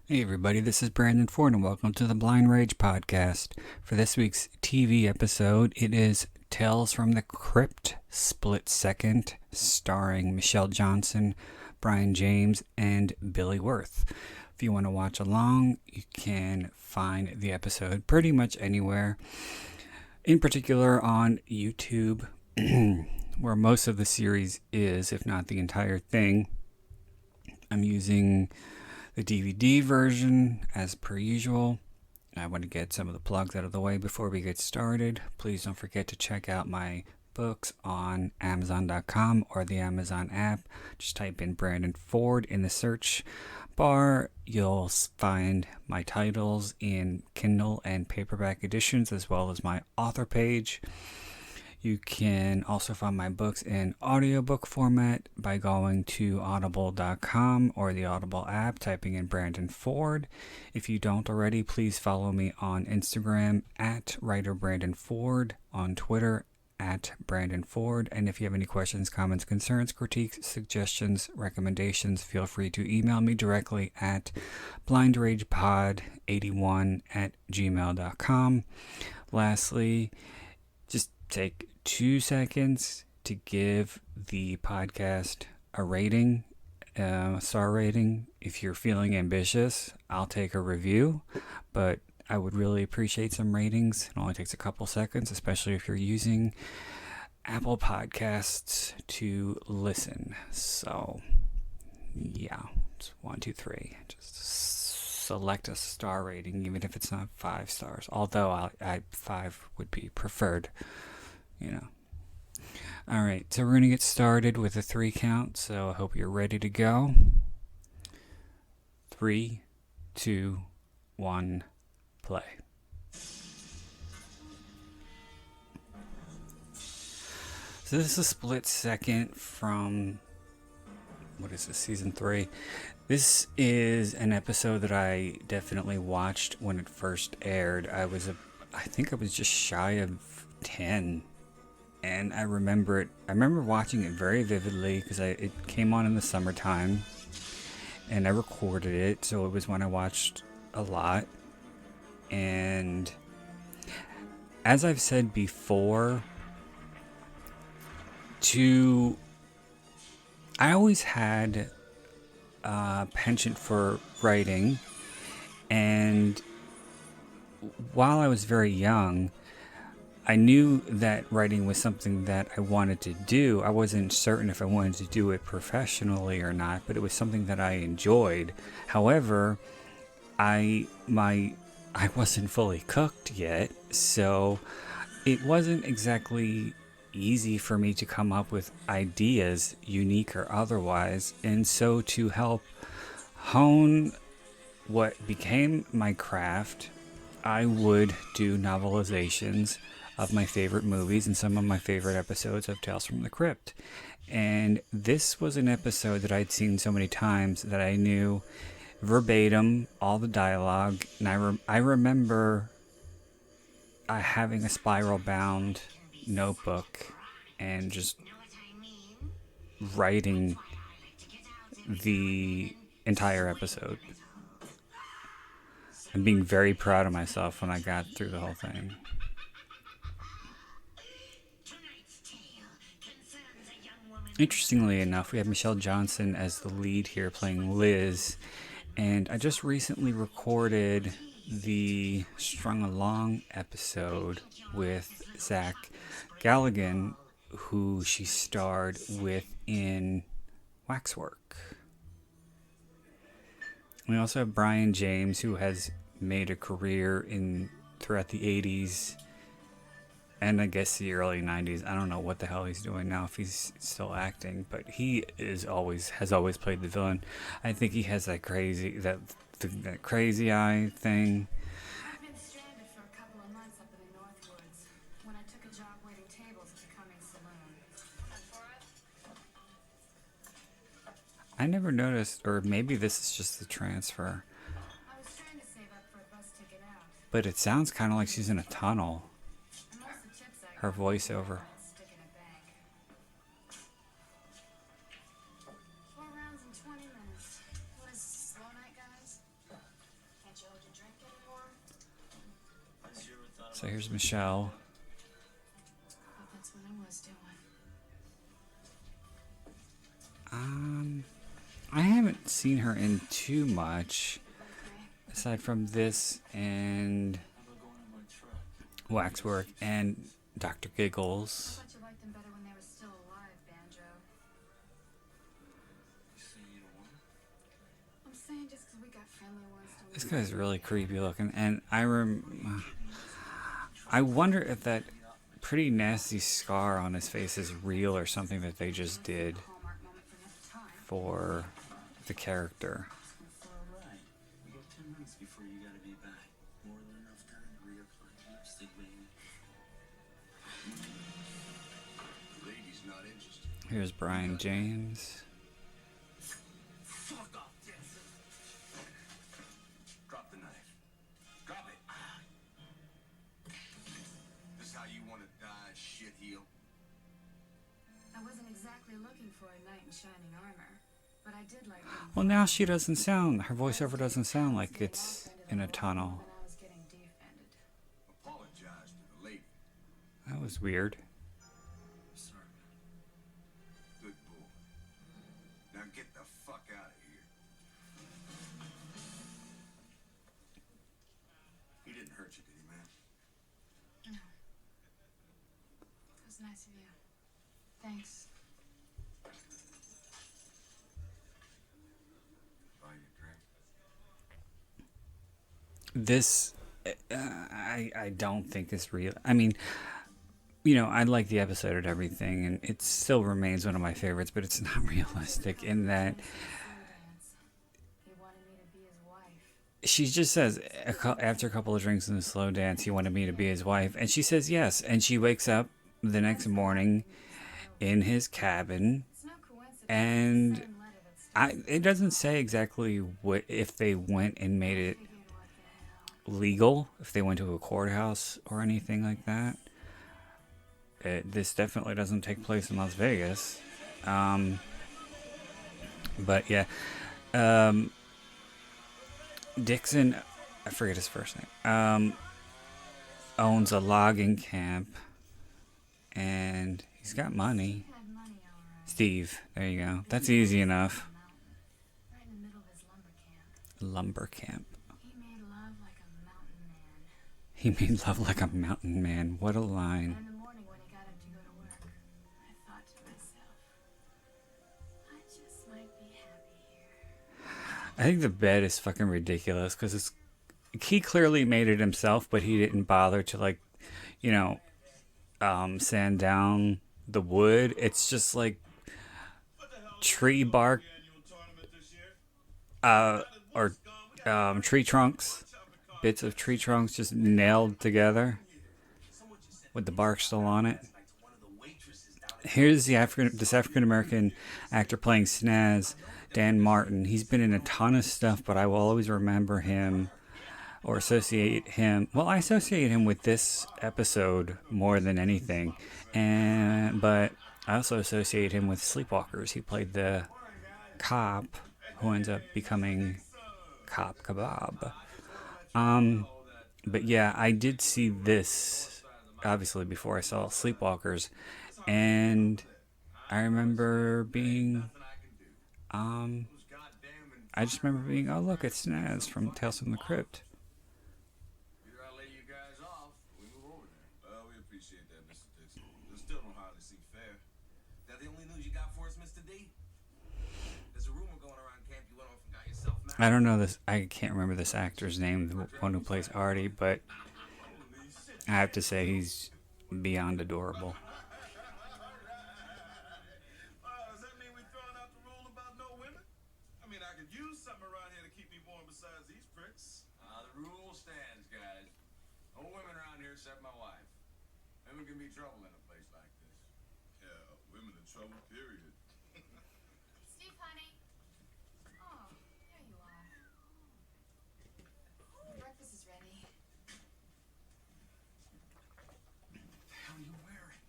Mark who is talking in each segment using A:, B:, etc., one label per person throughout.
A: Hey everybody, this is Brandon Ford and welcome to the Blind Rage podcast. For this week's TV episode, it is Tales from the Crypt Split Second, starring Michelle Johnson, Brion James, and Billy Wirth. If you want to watch along, you can find the episode pretty much anywhere, in particular on YouTube, where most of the series is, if not the entire thing. I'm using the DVD version as per usual. I want to get some of the plugs out of the way before we get started. Please don't forget to check out my books on Amazon.com or the Amazon app. Just type in Brandon Ford in the search bar. You'll find my titles in Kindle and paperback editions, as well as my author page. You can also find my books in audiobook format by going to audible.com or the Audible app, typing in Brandon Ford. If you don't already, please follow me on Instagram at writer Brandon Ford, on Twitter at Brandon Ford. And if you have any questions, comments, concerns, critiques, suggestions, recommendations, feel free to email me directly at blindragepod81@gmail.com. Lastly, just take 2 seconds to give the podcast a rating, a star rating. If you're feeling ambitious, I'll take a review, but I would really appreciate some ratings. It only takes a couple seconds, especially if you're using Apple Podcasts to listen. So, yeah, it's 1, 2, 3. Just select a star rating, even if it's not 5 stars. Although 5 would be preferred. All right, so we're going to get started with a 3 count, so I hope you're ready to go. 3, 2, 1, play. So this is a split second from, what is this, season 3? This is an episode that I definitely watched when it first aired. I think I was just shy of 10. And I remember watching it very vividly because it came on in the summertime, and I recorded it, so it was one I watched a lot. And as I've said before, I always had a penchant for writing, and while I was very young, I knew that writing was something that I wanted to do. I wasn't certain if I wanted to do it professionally or not, but it was something that I enjoyed. However, I wasn't fully cooked yet, so it wasn't exactly easy for me to come up with ideas, unique or otherwise. And so to help hone what became my craft, I would do novelizations of my favorite movies and some of my favorite episodes of Tales from the Crypt. And this was an episode that I'd seen so many times that I knew verbatim all the dialogue. And I remember having a spiral-bound notebook and just writing the entire episode. And being very proud of myself when I got through the whole thing. Interestingly enough, we have Michelle Johnson as the lead here, playing Liz, and I just recently recorded the Strung Along episode with Zach Galligan, who she starred with in Waxwork. We also have Brion James, who has made a career throughout the 80s and I guess the early 90s. I don't know what the hell he's doing now, if he's still acting, but he has always played the villain. I think he has that crazy eye thing.
B: I've been stranded for a couple of months up in the North Woods when I took a job waiting tables at the Cummings Saloon.
A: I never noticed, or maybe this is just the transfer,
B: I was trying to save up for a bus ticket out.
A: but it sounds kind of like she's in a tunnel.
B: And most of the chips I
A: Her
B: got
A: voiceover.
B: stick in a bank. 4 rounds in 20 minutes. What is this, slow night, guys?
A: So here's Michelle.
B: But that's what I was doing.
A: I haven't seen her in too much,
B: Okay.
A: aside from this and Waxwork and Dr.
B: I
A: Giggles.
B: thought you liked them better when they were still alive, Banjo. I'm saying just because we got friendly ones.
A: This guy's really creepy looking, and I wonder if that pretty nasty scar on his face is real or something that they just did
B: Hallmark moment for another time.
A: for the character.
C: It's all right. You got 10 minutes before you gotta be back. More than enough time to reapply lipstick, baby.
D: Lady's not interested.
A: Here's Brion James.
D: Fuck off, Dixon. Drop the knife. Drop it. This how you want to die, shitheel?
B: I wasn't exactly looking for a knight in shining armor, but I did like them.
A: Well, now she doesn't sound, her voiceover doesn't sound like it's in a tunnel.
B: When I was getting defended.
D: Apologize to the lady.
A: That was weird.
C: Sorry.
D: Good boy. Now get the fuck out of here. He didn't hurt you, did he, man?
B: No. It was nice of you. Thanks.
D: Buy you a drink.
A: This, I don't think is real. I mean, you know, I like the episode and everything, and it still remains one of my favorites, but it's not realistic in that
B: He wanted me to be his wife.
A: she just says, after a couple of drinks in the slow dance, he wanted me to be his wife, and she says yes, and she wakes up the next morning in his cabin,
B: It's no coincidence.
A: and
B: It's the same letter that Steve
A: it doesn't say exactly what, if they went and made it
B: figured what the hell.
A: legal, if they went to a courthouse or anything like that. This definitely doesn't take place in Las Vegas. But yeah, Dixon, I forget his first name, owns a logging camp, and he's got money.
B: He had money, all right.
A: Steve, there you go. That's easy enough.
B: Right in the middle of his lumber camp.
A: Lumber camp.
B: He made love like a mountain man.
A: He made love like a mountain man. What a
B: And
A: line.
B: in the morning when he got up to go to work, I thought to myself, I just might be happy here.
A: I think the bed is fucking ridiculous because he clearly made it himself, but he didn't bother to, like, you know, sand down the wood. It's just like tree bark, or tree trunks, bits of tree trunks just nailed together with the bark still on it. Here's this African American actor playing Snaz, Dan Martin. He's been in a ton of stuff, but I will always remember him or associate him. Well, I associate him with this episode more than anything, but I also associate him with Sleepwalkers. He played the cop who ends up becoming Cop Kebab. But yeah, I did see this obviously before I saw Sleepwalkers, and I remember being, I just remember being, oh look, it's Snaz from Tales from the Crypt.
D: Either I lay you guys off, or we move over there. Well, we appreciate that, Mr. Dixon. It still don't hardly seem fair. Is that the only news you got for us, Mr. D? There's a rumor going around camp you went off and got yourself married.
A: I don't know this. I can't remember this actor's name, the one who plays Artie, but I have to say he's beyond adorable.
D: Does that mean we're throwing out the rule about no women? I mean, I could use something around here to keep me warm besides these pricks. The rule stands, guys. No women around here except my wife. Women can be trouble in a place like this. Yeah, women in trouble, period.
B: Steve, honey. Oh, there you are. Breakfast is ready.
D: What the hell are you wearing?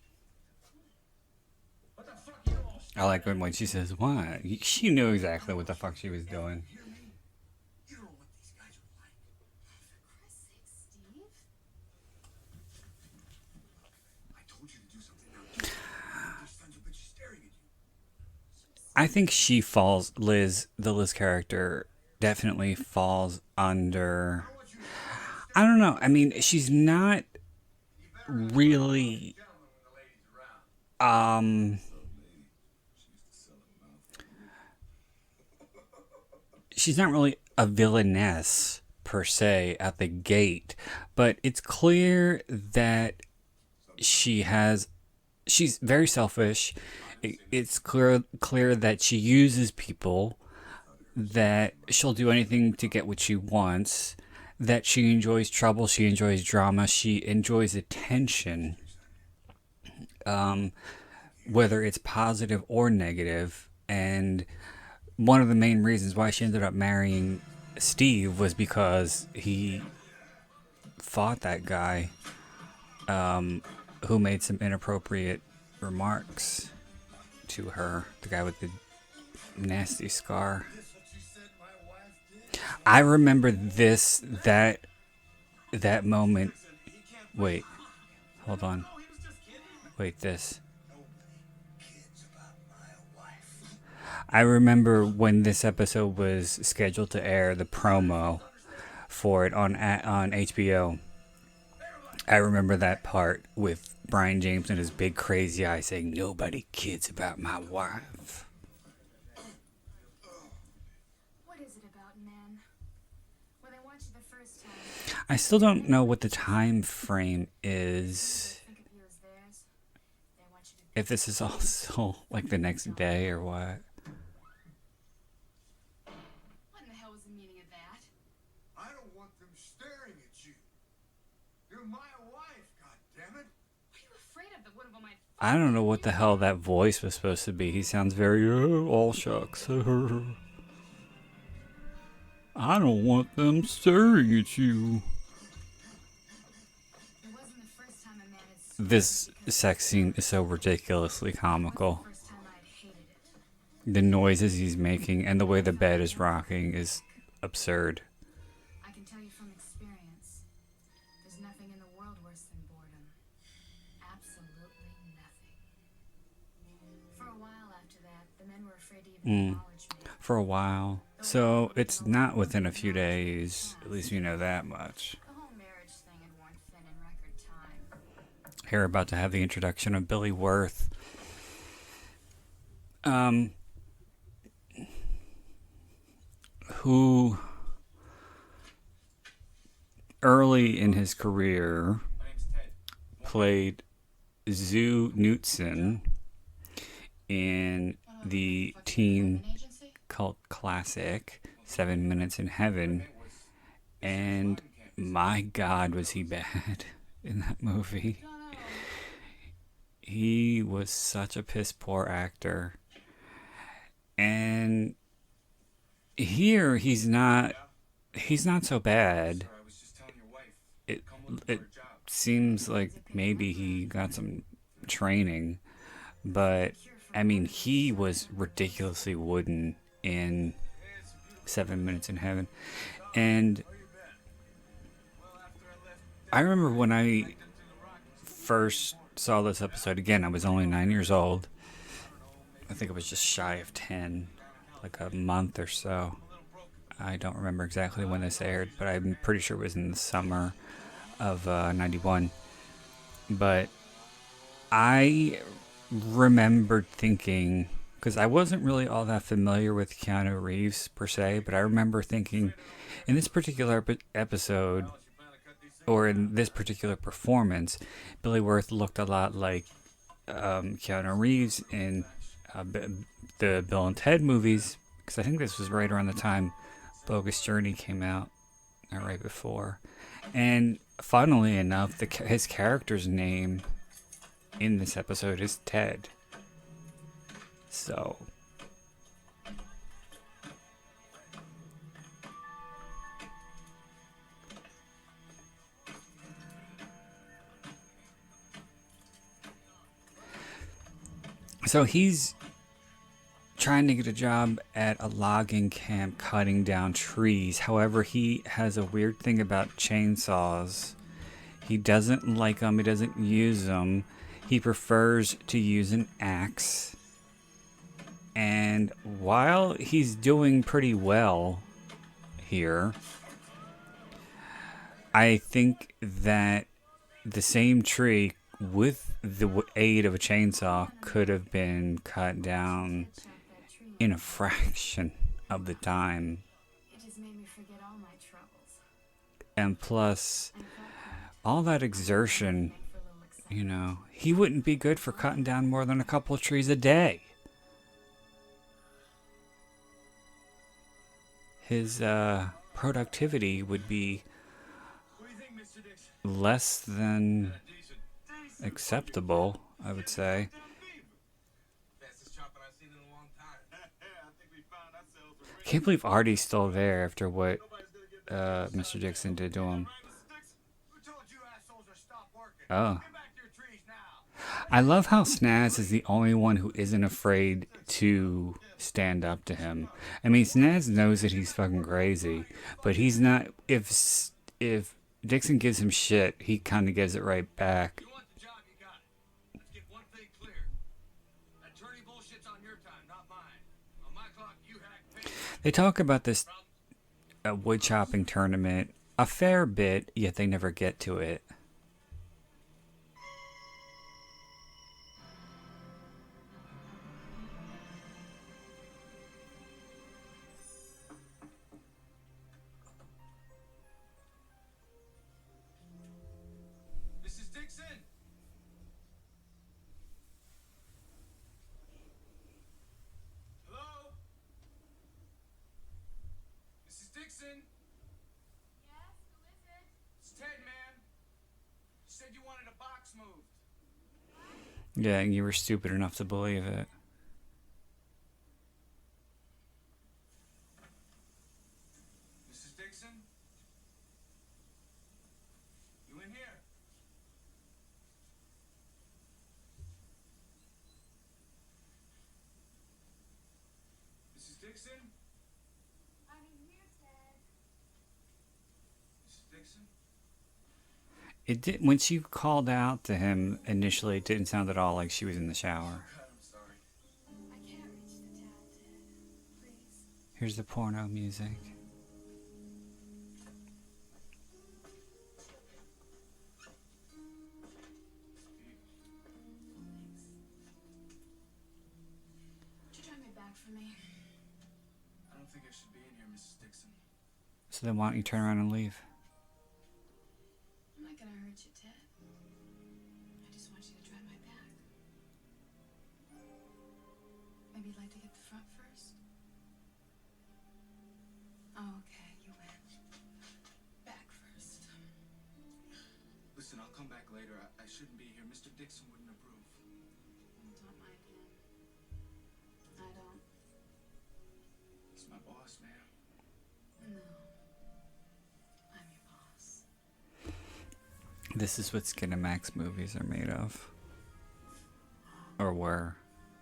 D: What the fuck you all
A: I like when she says, what? She knew exactly what the fuck she was doing.
D: hear me? You don't know what these guys are like.
B: For Christ's sake, Steve.
A: I think she falls, the Liz character definitely falls under, I don't know. I mean, she's not really, um, she's not really a villainess per se at the gate, but it's clear that she's very selfish. It's clear that she uses people, that she'll do anything to get what she wants, that she enjoys trouble, she enjoys drama, she enjoys attention, whether it's positive or negative. And one of the main reasons why she ended up marrying Steve was because he fought that guy who made some inappropriate remarks to her, the guy with the nasty scar. I remember that moment. Wait, hold on. Wait, this. I remember when this episode was scheduled to air, the promo for it on HBO. I remember that part with Brion James and his big crazy eyes saying, "Nobody kids about my wife."
B: What is it about men? When they watch you the first time,
A: I still don't know what the time frame is.
B: think of you as theirs. They want you to
A: If this is also like the next day or what.
B: What in the hell was the meaning of that?
E: I don't want them staring at you. You're my wife, goddammit.
B: What are you afraid of that one of them might
A: I don't know what the hell that voice was supposed to be. He sounds very, all shucks. I don't want them staring at you.
B: It wasn't the first time a man had sworn
A: This
B: because
A: sex scene is so ridiculously
B: it
A: comical.
B: wasn't the first time I'd hated it.
A: The noises he's making and the way the bed is rocking is absurd.
B: I can tell you from experience, there's nothing in the world worse than boredom. Absolutely nothing. For a while after that, the men were afraid to even acknowledge me.
A: For a while. So it's not within a few days. At least you know that much.
B: The whole marriage thing had worn thin in record time.
A: Here, about to have the introduction of Billy Wirth. Who early in his career played Zoo Knutson in the teen
B: Agency?
A: cult classic 7 Minutes in Heaven, and my God, was he bad in that movie. He was such a piss poor actor. And here he's not so bad.
D: I was just telling your wife.
A: It
D: Come looking
A: it
D: for a job.
A: seems like maybe he got some training, but I mean, he was ridiculously wooden in 7 Minutes in Heaven. And I remember when I first saw this episode, again, I was only 9 years old. I think I was just shy of 10, like a month or so. I don't remember exactly when this aired, but I'm pretty sure it was in the summer of 91. But I remembered thinking, because I wasn't really all that familiar with Keanu Reeves per se, but I remember thinking in this particular episode, or in this particular performance, Billy Wirth looked a lot like Keanu Reeves in the Bill and Ted movies, because I think this was right around the time Bogus Journey came out, or right before. And funnily enough, his character's name in this episode is Ted. So he's trying to get a job at a logging camp cutting down trees. However, he has a weird thing about chainsaws. He doesn't like them. He doesn't use them. He prefers to use an axe. And while he's doing pretty well here, I think that the same tree with the aid of a chainsaw could have been cut down in a fraction of the time.
B: It just made me forget all my troubles.
A: And plus,
B: And
A: all that exertion,
B: for a little excitement.
A: you know, he wouldn't be good for cutting down more than a couple of trees a day. His productivity would be
D: What do you think, Mr. Dixon?
A: less than
D: Decent.
A: acceptable, I would say.
D: Fastest chopping I've seen in a long time. I think we found ourselves a ring.
A: Can't believe Artie's still there after what
D: Nobody's gonna get
A: Mr. Dixon did to him.
D: Right, Mr. Dixon?
E: Who told you assholes to stop working?
A: Oh.
E: Get back to your trees now.
A: I love how Snaz is the only one who isn't afraid to stand up to him. I mean, Snaz knows that he's fucking crazy, but he's not. If Dixon gives him shit, he kind of gives it right back.
D: You want the job, you got it. Let's get one thing clear. Attorney bullshit's on your time, not mine. On my clock, you hack me.
A: They talk about this wood chopping tournament a fair bit, yet they never get to it.
D: Mrs. Dixon? Hello? Mrs. Dixon?
B: Yes, who is it?
D: It's Ted, man. You said you wanted a box moved.
A: Yeah, and you were stupid enough to believe it.
D: Mrs. Dixon? You in here? Mrs. Dixon?
B: I'm here, Ted.
D: Mrs. Dixon?
A: It did when she called out to him initially. It didn't sound at all like she was in the shower.
D: God, I'm sorry.
B: I can't reach the tab, Ted. Please.
A: Here's the porno music.
B: Would you drive me back for me?
D: I don't think I should be in here, Mrs. Dixon.
A: So then why don't you turn around and leave?
B: I'm not gonna hurt you, Ted. I just want you to drive my back. Maybe you'd like to get the front first? Oh, okay, you win. Back first.
D: Listen, I'll come back later. I shouldn't be here. Mr. Dixon wouldn't approve.
B: Don't mind him. I don't.
D: He's my boss, man.
B: No. I'm your boss.
A: This is what Skinamax movies are made of. Or were.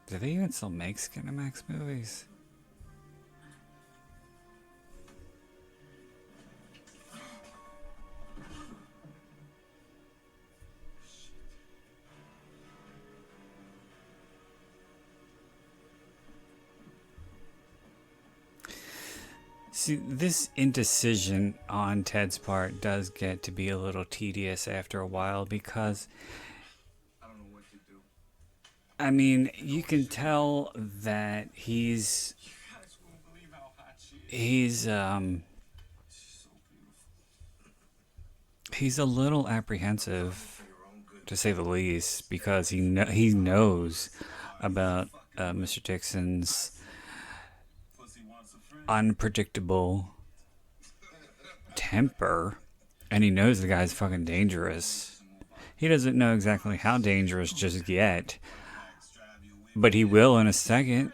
A: Do they even still make Skinamax movies? See, this indecision on Ted's part does get to be a little tedious after a while because,
D: I don't know what to do.
A: I mean, you can tell that he's
D: You guys won't believe how hot she is.
A: he's
D: She's so beautiful.
A: he's a little apprehensive,
D: For your own good.
A: to say the least, because he knows about Mr. Dixon's
D: Pussy wants a friend.
A: unpredictable temper, and he knows the guy's fucking dangerous. He doesn't know exactly how dangerous just yet, but he will in a second.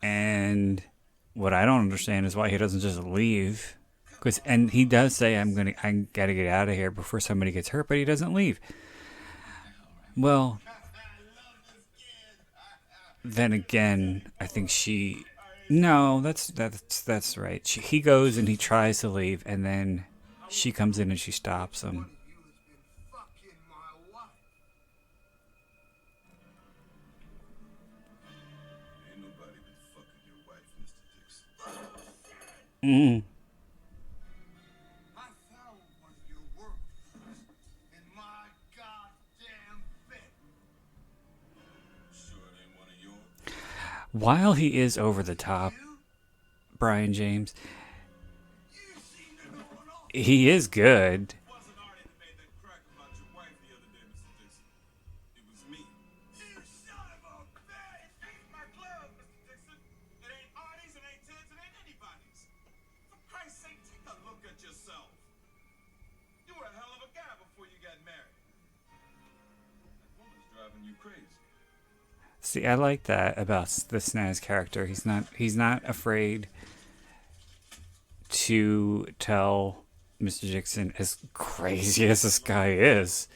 A: And what I don't understand is why he doesn't just leave. And he does say, I gotta get out of here before somebody gets hurt, but he doesn't leave. Well, then again, I think no, that's right. He goes and he tries to leave, and then she comes in and she stops him.
E: You has been fucking my wife.
D: Ain't
A: Mm.
E: I found one of your workers in my goddamn bed.
D: Sure it ain't one of yours?
A: While he is over the top, Brion James,
E: You seem to know an awful
A: he is good.
D: It wasn't Artie that made that crack about your wife the other day, Mr. Dixon. It was me.
E: You son of a bitch!
D: It ain't my glove, Mr. Dixon. It ain't Artie's, it ain't Ted's, it ain't anybody's. For Christ's sake, take a look at yourself. You were a hell of a guy before you got married. That woman's driving you crazy.
A: See, I like that about the Snaz character. He's not afraid to tell Mr. Dixon, as crazy as this guy is,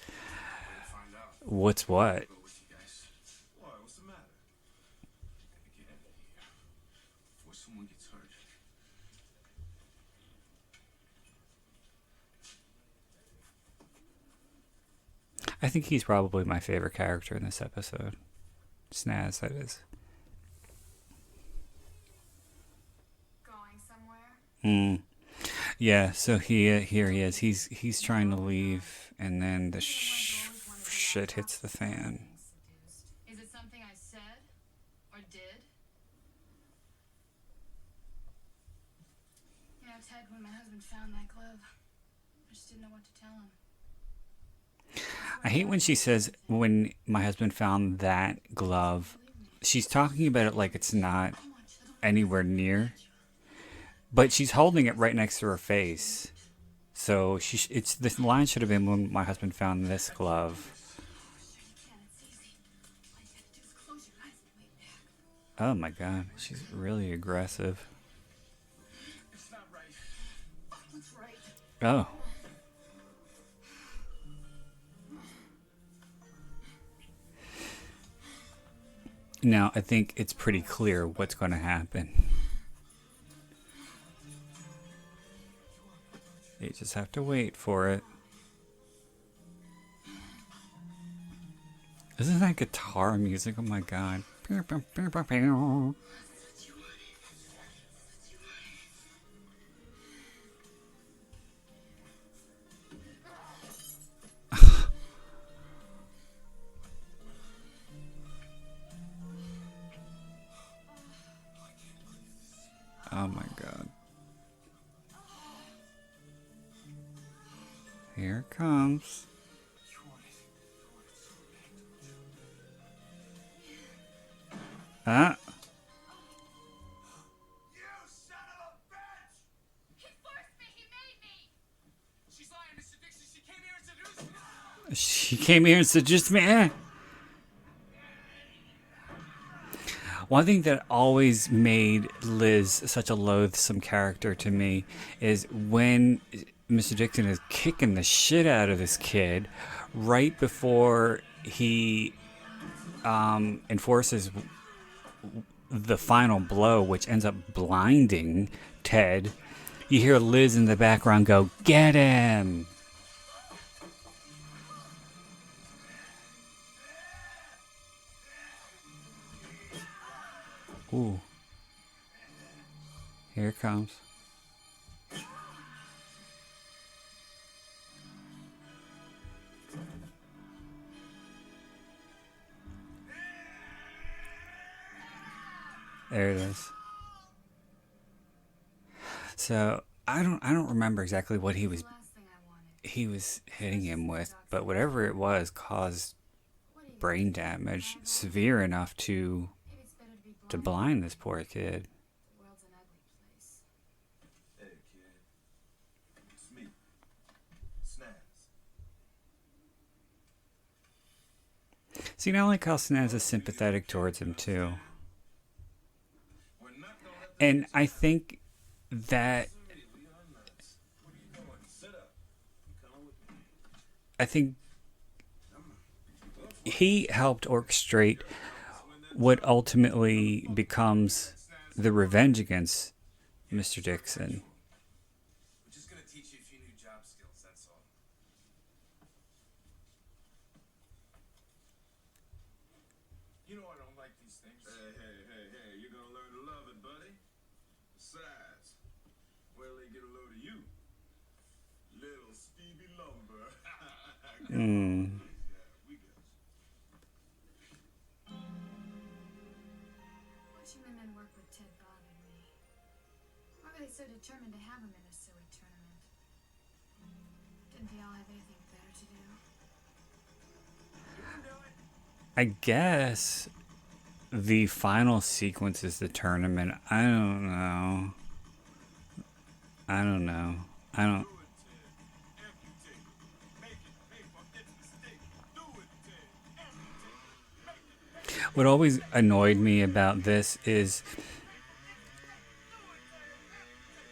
D: Find out.
A: what's what.
D: Go with you guys. Why? What's the matter? Gotta get out of here before someone gets hurt.
A: I think he's probably my favorite character in this episode. Snaz, that is.
B: Going somewhere?
A: Mm. Yeah, so here he is. He's trying to leave, and then the shit hits the fan.
B: Is it something I said or did? You know, Ted, when my husband found that glove, I just didn't know what to tell him.
A: I hate when she says, when my husband found that glove. She's talking about it like it's not anywhere near, but she's holding it right next to her face. So it's this line should have been, when my husband found this glove. Oh my god, she's really aggressive.
D: It's not right.
B: What's right?
A: Oh. Now, I think it's pretty clear what's going to happen. You just have to wait for it. Isn't that guitar music? Oh my god. Oh my god. Here it comes. Ah.
E: You son of a bitch!
B: He forced me! He made me!
D: She's lying, Mr. Dixon. She came here and seduced me.
A: She came here and seduced me. One thing that always made Liz such a loathsome character to me is when Mr. Dixon is kicking the shit out of this kid right before he enforces the final blow, which ends up blinding Ted. You hear Liz in the background go, "Get him!" Ooh. Here it comes. There it is. So I don't remember exactly what he was
B: Last thing I wanted.
A: hitting him with, but whatever it was caused brain damage severe enough to
B: Maybe it's better to be blind.
A: blind this poor kid.
B: The world's an ugly place.
D: Hey, kid. It's me. Snaz.
A: See, I like how Snaz is sympathetic towards him too.
D: We're not gonna let
A: And I think that
D: we are nuts. What are you doing? Sit up. You coming with me?
A: I think he helped orchestrate what ultimately becomes the revenge against Mr. Dixon.
D: We're just gonna teach you a few new job skills, that's all. You know I don't like these things. Hey, you're gonna learn to love it, buddy. Besides, lumber.
A: Hmm.
D: We guess.
B: Watching the men work with Ted bothered me. Why were they so determined to have him in a silly tournament? Didn't they all have anything better to do?
A: I guess the final sequence is the tournament. I don't know. I don't know. I don't.
D: Do it, Ted. Amputate. Make it pay for its mistake. Do it, Ted. Amputate. Make it.
A: What always annoyed me about this is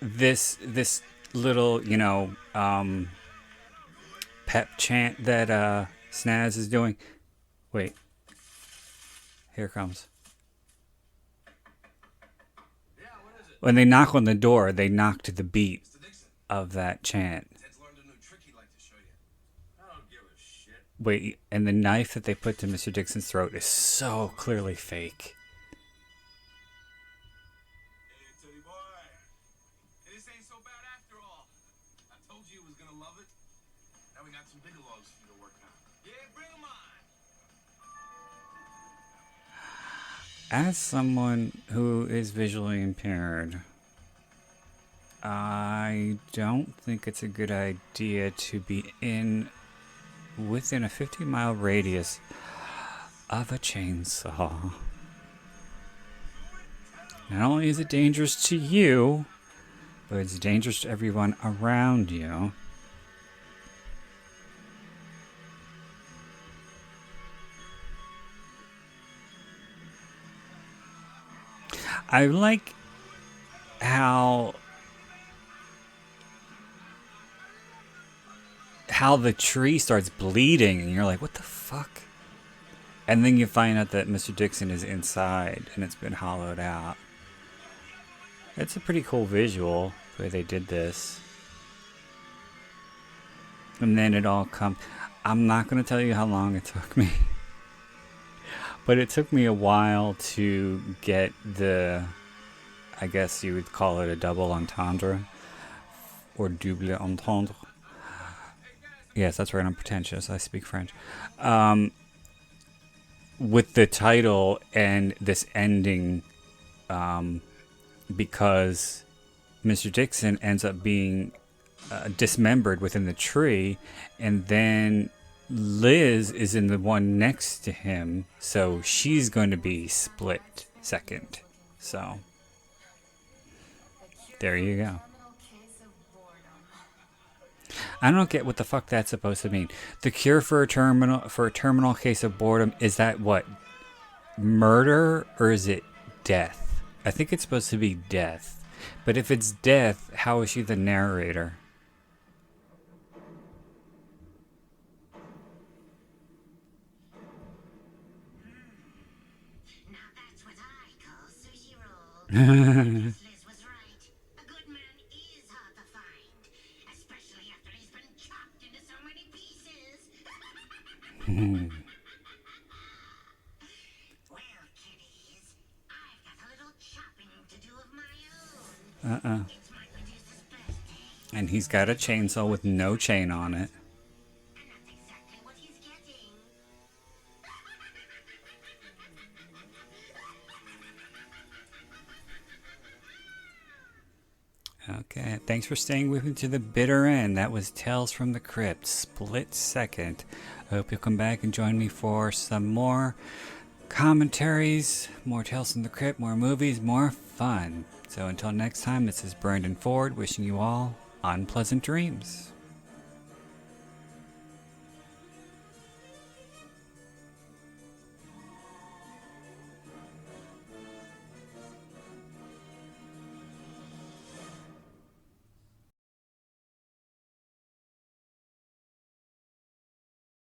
A: this little, pep chant that Snaz is doing. Wait. Here it comes.
D: Yeah, what is it?
A: When they knock on the door, they knock to the beat
D: Mr. Dixon.
A: of that chant.
D: Ted's learned a new trick he'd like to show you. I don't give a shit.
A: Wait, and the knife that they put to Mr. Dixon's throat is so clearly fake.
D: Hey, Teddy boy. This ain't so bad after all. I told you he was gonna love it. Now we got some bigger logs for you to work on. Yeah, bring 'em on.
A: As someone who is visually impaired, I don't think it's a good idea to be within a 50-mile radius of a chainsaw. Not only is it dangerous to you, but it's dangerous to everyone around you. I like how the tree starts bleeding and you're like, what the fuck? And then you find out that Mr. Dixon is inside and it's been hollowed out. It's a pretty cool visual the way they did this. And then it all comes. I'm not going to tell you how long it took me. But it took me a while to get I guess you would call it a double entendre. Or double entendre. Yes, that's right, I'm pretentious. I speak French. With the title and this ending, because Mr. Dixon ends up being dismembered within the tree, and then Liz is in the one next to him, so she's going to be split second. So there you go.
B: Terminal case of boredom.
A: I don't get what the fuck that's supposed to mean. The cure for a terminal case of boredom, is that what? Murder, or is it death? I think it's supposed to be death. But if it's death, how is she the narrator?
F: Now that's what I call sushi roll. Liz was right. A good man is hard to find, especially after he's been chopped into so many pieces. Well, kiddies, I've got a little chopping to do of my own. It's my producer's birthday,
A: And he's got a chainsaw with no chain on it.
F: and that's exactly what he's getting.
A: Okay, thanks for staying with me to the bitter end. That was Tales from the Crypt, split second. I hope you'll come back and join me for some more commentaries, more Tales from the Crypt, more movies, more fun. So until next time, this is Brandon Ford wishing you all unpleasant dreams.